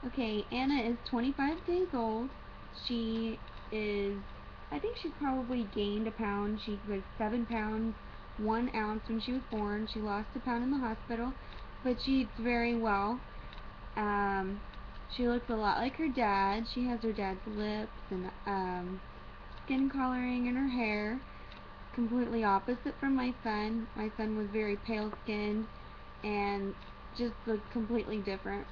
Okay, Anna is 25 days old. She is, I think she's probably gained a pound. She was 7 pounds, 1 ounce when she was born. She lost a pound in the hospital, but she eats very well. Um, she looks a lot like her dad. She has her dad's lips and skin coloring in her hair. Completely opposite from my son. My son was very pale skinned and just looked completely different.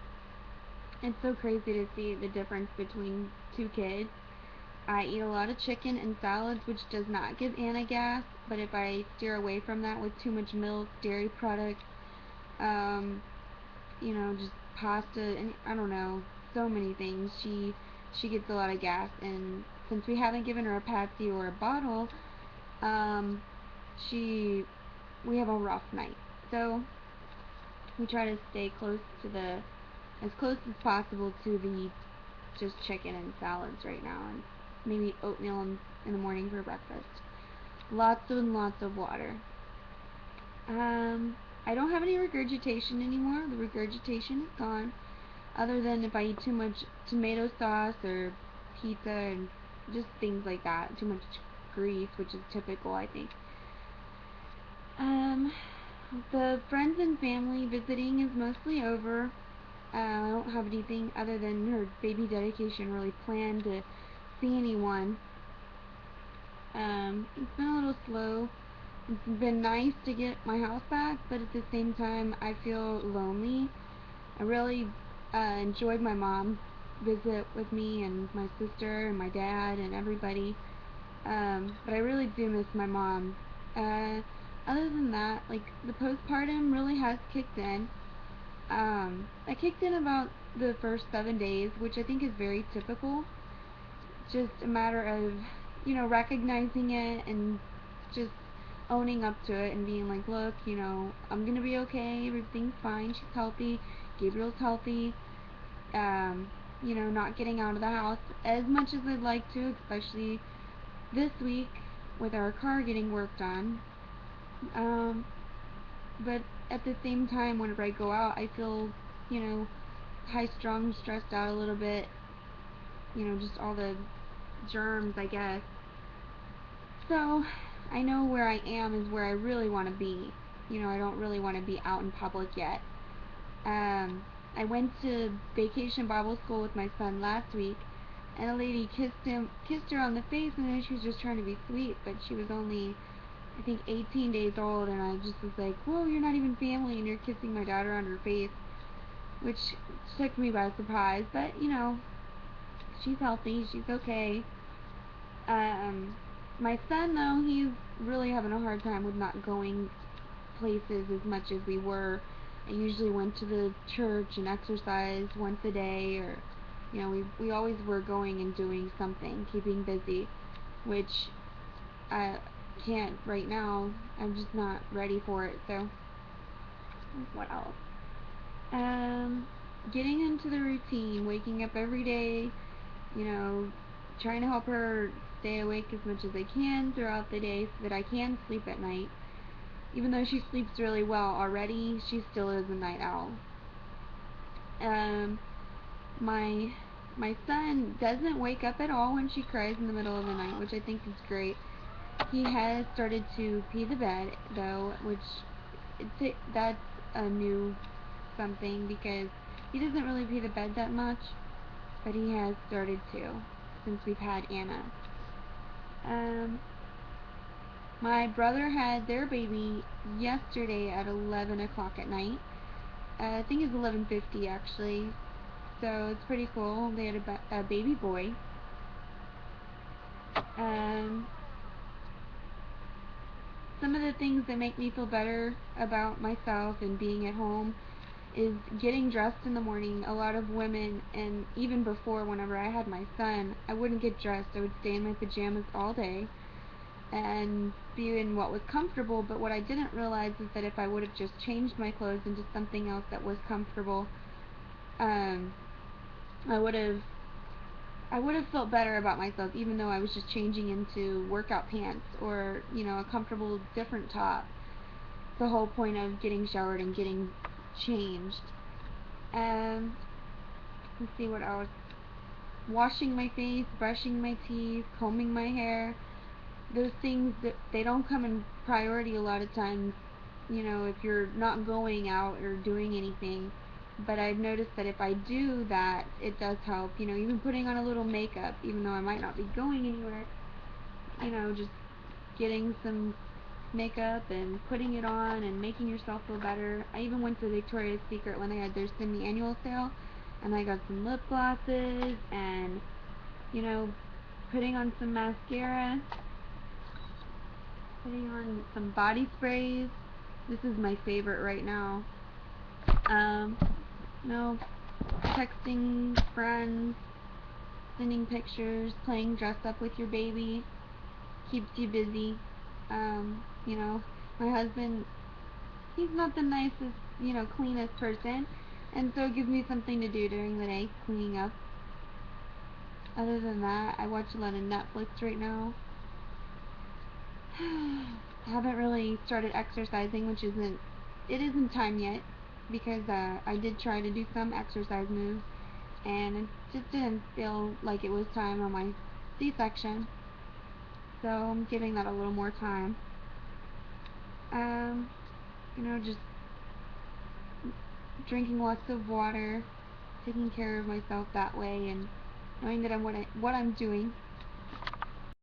It's so crazy to see the difference between two kids. I eat a lot of chicken and salads, which does not give Anna gas, but if I steer away from that with too much milk, dairy products, um, just pasta and I don't know, so many things, she gets a lot of gas. And since we haven't given her a Patsy or a bottle, um, she we have a rough night. So we try to stay as close as possible to the just chicken and salads right now, and maybe oatmeal in the morning for breakfast. Lots and lots of water. Um, I don't have any regurgitation anymore. The regurgitation is gone. Other than if I eat too much tomato sauce or pizza and just things like that, too much grease, which is typical, I think. Um, the friends and family visiting is mostly over. I don't have anything other than her baby dedication really planned to see anyone. It's been a little slow. It's been nice to get my house back, but at the same time, I feel lonely. I really enjoyed my mom's visit with me and my sister and my dad and everybody. But I really do miss my mom. Uh, Other than that, like the postpartum really has kicked in. I kicked in about the first 7 days, which I think is very typical. Just a matter of, recognizing it and just owning up to it and being like, look, I'm gonna be okay, everything's fine, she's healthy, Gabriel's healthy, not getting out of the house as much as I'd like to, especially this week with our car getting worked on. Um, but at the same time, whenever I go out, I feel, you know, high strung, stressed out a little bit, just all the germs, I guess. So I know where I am is where I really want to be. I don't really want to be out in public yet. Um, I went to vacation Bible school with my son last week, and a lady kissed her on the face, and then she was just trying to be sweet, but she was only, I think, 18 days old, and I just was like, whoa, you're not even family, and you're kissing my daughter on her face, which took me by surprise. But she's healthy, she's okay. Um, my son, though, he's really having a hard time with not going places as much as we were. I usually went to the church and exercised once a day, or we always were going and doing something, keeping busy, which I can't right now. I'm just not ready for it. So what else? Um, Getting into the routine, waking up every day, you know, trying to help her stay awake as much as I can throughout the day so that I can sleep at night. Even though she sleeps really well already, she still is a night owl. Um, my my son doesn't wake up at all when she cries in the middle of the night, which I think is great. He has started to pee the bed though, which that's a new something because he doesn't really pee the bed that much, but he has started to since we've had Anna. Um, my brother had their baby yesterday at 11 o'clock at night. I think it's 11:50 actually. So it's pretty cool. They had a baby boy. Um, some of the things that make me feel better about myself and being at home is getting dressed in the morning. A lot of women, and even before, whenever I had my son, I wouldn't get dressed. I would stay in my pajamas all day and be in what was comfortable. But what I didn't realize is that if I would have just changed my clothes into something else that was comfortable, um, I would have I would have felt better about myself even though I was just changing into workout pants or, a comfortable different top. The whole point of getting showered and getting changed. Um, Let's see what else. Washing my face, brushing my teeth, combing my hair. Those things, that they don't come in priority a lot of times, if you're not going out or doing anything. But I've noticed that if I do that, it does help. Even putting on a little makeup, even though I might not be going anywhere. Just getting some makeup and putting it on and making yourself feel better. I even went to Victoria's Secret when they had their semi-annual sale, and I got some lip glosses and, putting on some mascara, putting on some body sprays. This is my favorite right now. You know, texting friends, sending pictures, playing dress up with your baby keeps you busy. My husband, he's not the nicest, cleanest person, and so it gives me something to do during the day, cleaning up. Other than that, I watch a lot of Netflix right now. I haven't really started exercising, it isn't time yet, because I did try to do some exercise moves, and it just didn't feel like it was time on my C-section, so I'm giving that a little more time. Just drinking lots of water, taking care of myself that way, and knowing that what I'm doing